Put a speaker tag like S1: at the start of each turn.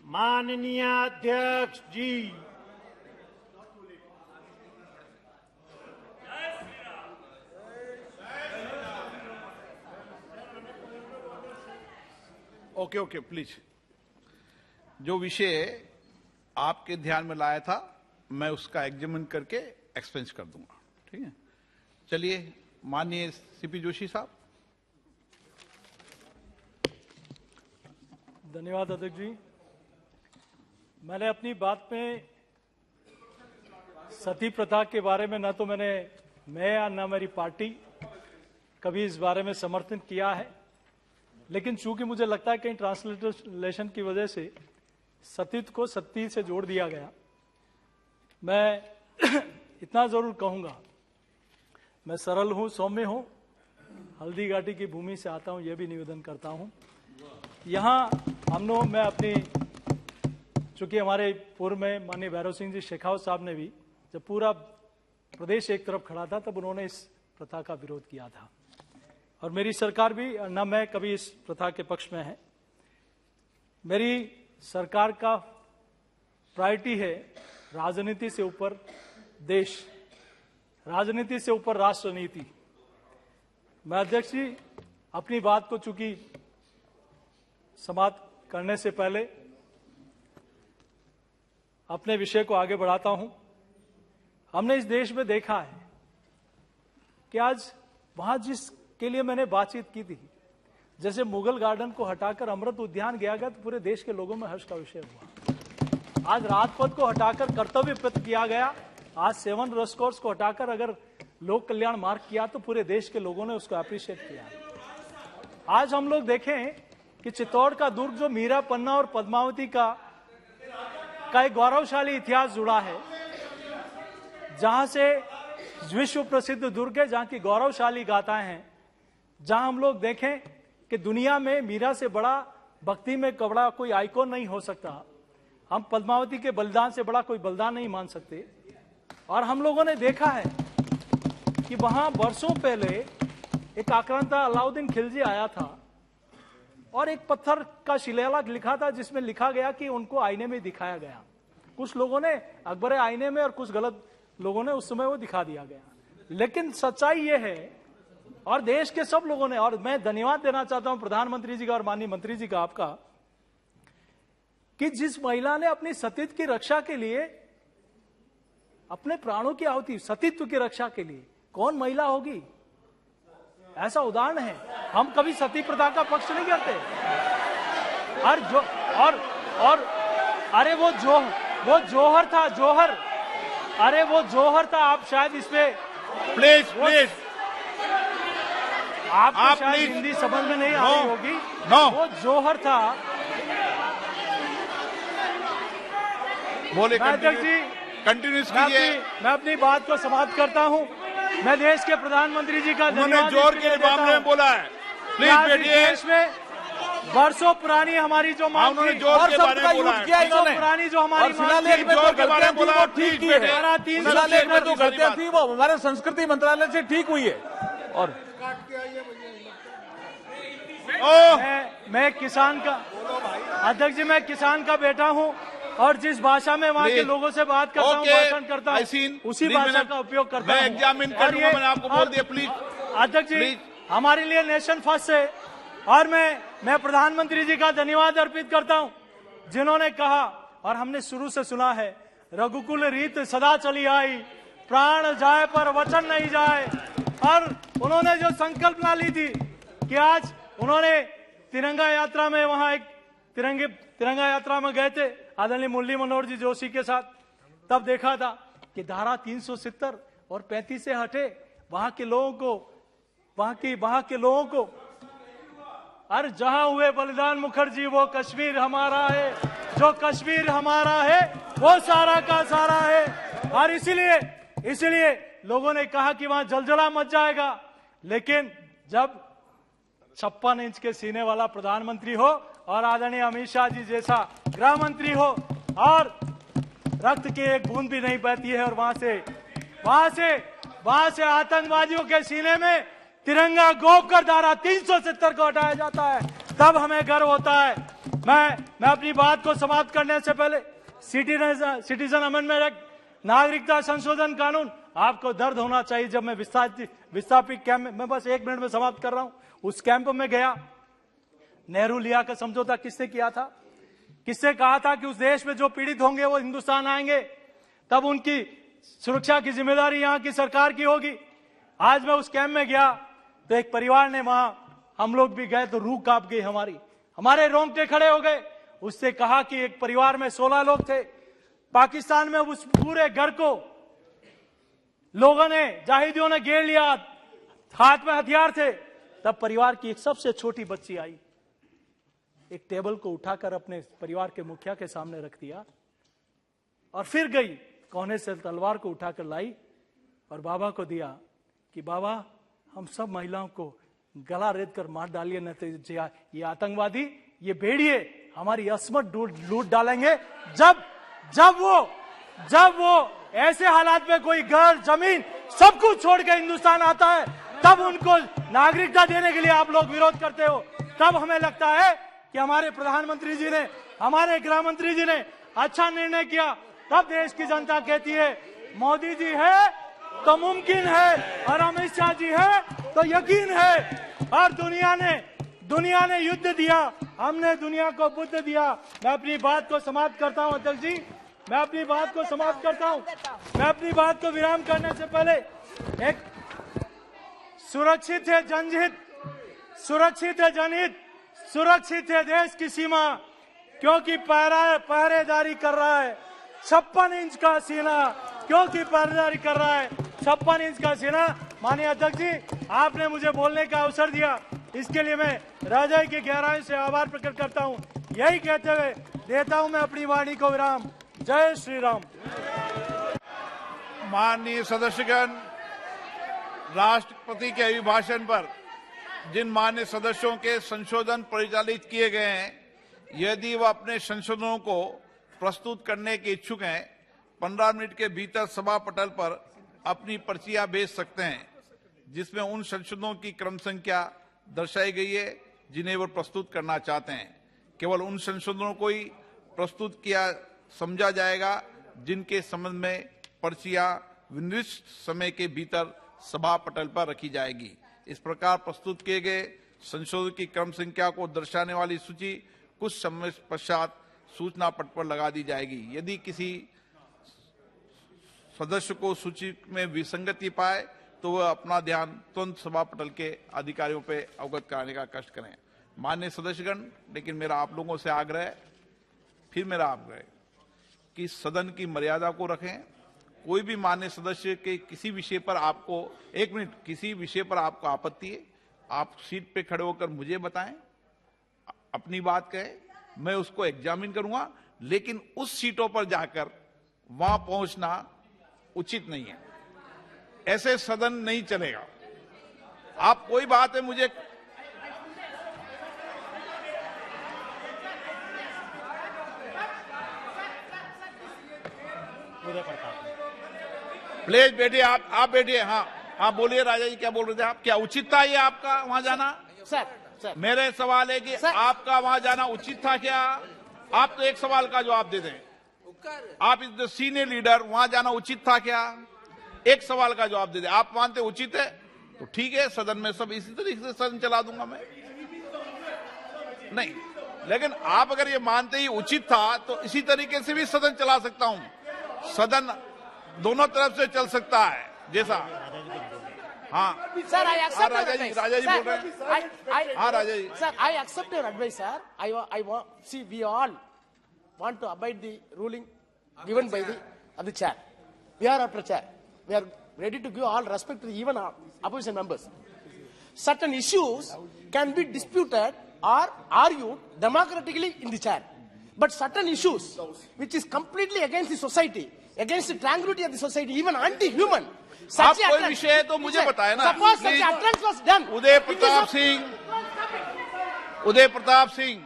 S1: माननीय अध्यक्ष जी,
S2: okay please. जो विषय आपके ध्यान में लाया था मैं उसका एग्जामिन करके एक्सपेंस कर दूंगा, ठीक है। चलिए, माननीय सीपी जोशी साहब।
S3: धन्यवाद अध्यक्ष जी। मैंने अपनी बात में सती प्रथा के बारे में न मैं या न मेरी पार्टी कभी इस बारे में समर्थन किया है, लेकिन चूंकि मुझे लगता है कहीं ट्रांसलेशन की वजह से सतीत्व को सती से जोड़ दिया गया। मैं इतना जरूर कहूंगा, मैं सरल हूं, सौम्य हूं, हल्दी घाटी की भूमि से आता हूं, यह भी निवेदन करता हूं। यहाँ मैं अपनी, चूंकि हमारे पूर्व में माननीय भैरव सिंह जी शेखावत साहब ने भी, जब पूरा प्रदेश एक तरफ खड़ा था तब उन्होंने इस प्रथा का विरोध किया था, और मेरी सरकार भी न मैं कभी इस प्रथा के पक्ष में है। मेरी सरकार का प्रायोरिटी है राजनीति से ऊपर देश, राजनीति से ऊपर राष्ट्र नीति। मैं अध्यक्ष जी अपनी बात को चूंकि समाप्त करने से पहले अपने विषय को आगे बढ़ाता हूं। हमने इस देश में देखा है कि आज वहां जिसके लिए मैंने बातचीत की थी, जैसे मुगल गार्डन को हटाकर अमृत उद्यान गया गया तो पूरे देश के लोगों में हर्ष का विषय हुआ। आज राजपथ को हटाकर कर्तव्य पथ किया गया, आज 7 रेसकोर्स को हटाकर अगर लोक कल्याण मार्ग किया तो पूरे देश के लोगों ने उसको अप्रिशिएट किया। आज हम लोग देखें कि चित्तौड़ का दुर्ग जो मीरा, पन्ना और पद्मावती का एक गौरवशाली इतिहास जुड़ा है, जहां से विश्व प्रसिद्ध दुर्ग है, जहां की गौरवशाली गाथाएं हैं, जहां हम लोग देखें कि दुनिया में मीरा से बड़ा भक्ति में बड़ा कोई आइकॉन नहीं हो सकता, हम पद्मावती के बलिदान से बड़ा कोई बलिदान नहीं मान सकते। और हम लोगों ने देखा है कि वहां वर्षों पहले एक आक्रांता अलाउद्दीन खिलजी आया था और एक पत्थर का शिलालेख लिखा था जिसमें लिखा गया कि उनको आईने में दिखाया गया। कुछ लोगों ने अकबर आईने में और कुछ गलत लोगों ने उस समय वो दिखा दिया गया, लेकिन सच्चाई ये है और देश के सब लोगों ने, और मैं धन्यवाद देना चाहता हूं प्रधानमंत्री जी का और माननीय मंत्री जी का आपका, कि जिस महिला ने अपनी सतीत्व की रक्षा के लिए अपने प्राणों की आहुति, सतीत्व की रक्षा के लिए कौन महिला होगी? ऐसा उदाहरण है। हम कभी सती प्रथा का पक्ष नहीं करते। और अरे वो जौहर था, जौहर, अरे वो जौहर था। आप शायद इसमें
S2: प्लीज
S3: आपको शायद हिंदी समझ में नहीं आ रही होगी। वो जौहर था।
S2: बोले
S3: अध्यक्ष जी
S2: कंटिन्यूस कीजिए।
S3: मैं अपनी बात को समाप्त करता हूं। मैं देश के प्रधानमंत्री जी का धन्यवाद
S2: जोर के मामले में बोला है। प्लीज बैठिए।
S3: देश में वर्षों पुरानी हमारी जो मांग
S2: उन्होंने जोर के बारे में बोला है,
S3: पुरानी जो हमारी
S2: शिलालेख में जोर के बारे में बोला, ठीक है।
S4: शिलालेख में जो गलतियां थी वो हमारे संस्कृति मंत्रालय से ठीक हुई है। और
S3: मैं किसान का अध्यक्ष जी, मैं किसान का बेटा हूं और जिस भाषा में वहां के लोगों से बात करता हूं, भाषण करता हूं, उसी भाषा का उपयोग करता हूं।
S2: मैं एग्जामिन कर लूंगा, मैंने आपको बोल दिया। प्लीज
S3: अध्यक्ष जी, हमारे लिए नेशन फर्स्ट है और मैं प्रधानमंत्री जी का धन्यवाद अर्पित करता हूं, जिन्होंने कहा और हमने शुरू से सुना है, रघुकुल रीत सदा चली आई, प्राण जाए पर वचन नहीं जाए। और उन्होंने जो संकल्पना ली थी कि आज उन्होंने तिरंगा यात्रा में, वहां एक तिरंगा यात्रा में गए थे आदरणीय मुरली मनोहर जी जोशी के साथ, तब देखा था कि धारा 370 और 35 से हटे वहां के लोगों को अरे जहां हुए बलिदान मुखर्जी वो कश्मीर हमारा है, जो कश्मीर हमारा है वो सारा का सारा है। और इसीलिए लोगों ने कहा कि वहां जलजला मच जाएगा, लेकिन जब 56 इंच के सीने वाला प्रधानमंत्री हो और आदरणीय अमित शाह जी जैसा गृह मंत्री हो और रक्त की एक बूंद भी नहीं बहती है और वहां से आतंकवादियों के सीने में तिरंगा गोप कर धारा 370 को हटाया जाता है, तब हमें गर्व होता है। मैं अपनी बात को समाप्त करने से पहले सिटीजन अमेंडमेंट एक्ट, नागरिकता संशोधन कानून, आपको दर्द होना चाहिए। जब मैं विस्थापित कैंप में, बस 1 मिनट में समाप्त कर रहा हूं, उस कैंप में गया, नेहरू लिया का समझौता किससे किया था? किससे कहा था कि उस देश में जो पीड़ित होंगे वो हिंदुस्तान आएंगे, तब उनकी सुरक्षा की जिम्मेदारी यहां की सरकार की होगी। आज मैं उस कैंप में गया तो एक परिवार ने, वहां हम लोग भी गए तो रूह कांप गई हमारे रोंगटे खड़े हो गए। उससे कहा कि एक परिवार में 16 लोग थे, पाकिस्तान में उस पूरे घर को लोगों ने, जाहिदियों ने घेर लिया, हाथ में हथियार थे। तब परिवार की एक सबसे छोटी बच्ची आई, एक टेबल को उठाकर अपने परिवार के मुखिया के सामने रख दिया और फिर गई, कोने से तलवार को उठाकर लाई और बाबा को दिया कि बाबा, हम सब महिलाओं को गला रेत कर मार डालिए, न तो ये आतंकवादी, ये भेड़िए हमारी असमत लूट डालेंगे। जब वो ऐसे हालात में कोई घर, जमीन, सब कुछ छोड़ के हिंदुस्तान आता है, तब उनको नागरिकता देने के लिए आप लोग विरोध करते हो। तब हमें लगता है कि हमारे प्रधानमंत्री जी ने, हमारे गृह मंत्री जी ने अच्छा निर्णय किया। तब देश की जनता कहती है मोदी जी है तो मुमकिन है, और अमित शाह जी है तो यकीन है। और दुनिया ने युद्ध दिया, हमने दुनिया को बुद्ध दिया। मैं अपनी बात को समाप्त करता हूं अध्यक्ष जी, मैं अपनी बात को समाप्त करता हूं। मैं अपनी बात को विराम करने से पहले एक सुरक्षित है जनहित, सुरक्षित है जनहित, सुरक्षित है देश की सीमा, क्योंकि पहरेदारी कर रहा है 56 इंच का सीना, क्योंकि पहरेदारी कर रहा है 56 इंच का सीना। माननीय अध्यक्ष जी, आपने मुझे बोलने का अवसर दिया, इसके लिए मैं हृदय की गहराई से आभार प्रकट करता हूं। यही कहते हुए देता हूं मैं अपनी वाणी को विराम। जय श्री राम।
S2: माननीय सदस्यगण, राष्ट्रपति के अभिभाषण पर जिन मान्य सदस्यों के संशोधन परिचालित किए गए हैं, यदि वह अपने संशोधनों को प्रस्तुत करने के इच्छुक हैं, 15 मिनट के भीतर सभा पटल पर अपनी पर्चियां भेज सकते हैं, जिसमें उन संशोधनों की क्रम संख्या दर्शाई गई है जिन्हें वो प्रस्तुत करना चाहते हैं। केवल उन संशोधनों को ही प्रस्तुत किया समझा जाएगा जिनके संबंध में पर्चियां निर्दिष्ट समय के भीतर सभा पटल पर रखी जाएगी। इस प्रकार प्रस्तुत किए गए संशोधन की क्रम संख्या को दर्शाने वाली सूची कुछ समय पश्चात सूचना पट पर लगा दी जाएगी। यदि किसी सदस्य को सूची में विसंगति पाए तो वह अपना ध्यान तुरंत सभा पटल के अधिकारियों पर अवगत कराने का कष्ट करें। माननीय सदस्यगण, लेकिन मेरा आप लोगों से आग्रह है, फिर मेरा आग्रह है कि सदन की मर्यादा को रखें। कोई भी मान्य सदस्य के किसी विषय पर आपको, 1 मिनट, किसी विषय पर आपको आपत्ति है, आप सीट पे खड़े होकर मुझे बताएं, अपनी बात कहें, मैं उसको एग्जामिन करूंगा, लेकिन उस सीटों पर जाकर वहां पहुंचना उचित नहीं है। ऐसे सदन नहीं चलेगा। आप कोई बात है मुझे प्लीज बैठिए, आप बैठिए। हाँ बोलिए राजा जी, क्या बोल रहे थे आप? क्या उचित था ये आपका वहां जाना?
S5: सर
S2: मेरे सवाल है कि आपका वहां जाना उचित था क्या? आप तो एक सवाल का जवाब दे दें। आप इज द सीनियर लीडर, वहां जाना उचित था क्या? एक सवाल का जवाब दे दें। आप मानते उचित है तो ठीक है, सदन में सब इसी तरीके से सदन चला दूंगा मैं। नहीं, लेकिन आप अगर ये मानते ही उचित था तो इसी तरीके से भी सदन चला सकता हूं। सदन दोनों तरफ से चल सकता है, जैसा। हाँ
S5: सर, आई एक्सेप्ट
S2: राजा जी बोल रहे हैं। हाँ Raja ji,
S5: sir, I accept your advice sir. I see we all want to abide the ruling given by the chair. We are after chair. We are ready to give all respect to the even opposition members. Certain issues can be disputed or argued democratically in the chair, but certain issues which is completely against the society, against the tranquility of the society, even anti-human.
S2: आप कोई विषय है तो मुझे बताए ना।
S5: Suppose such utterance was done.
S2: Uday Pratap Singh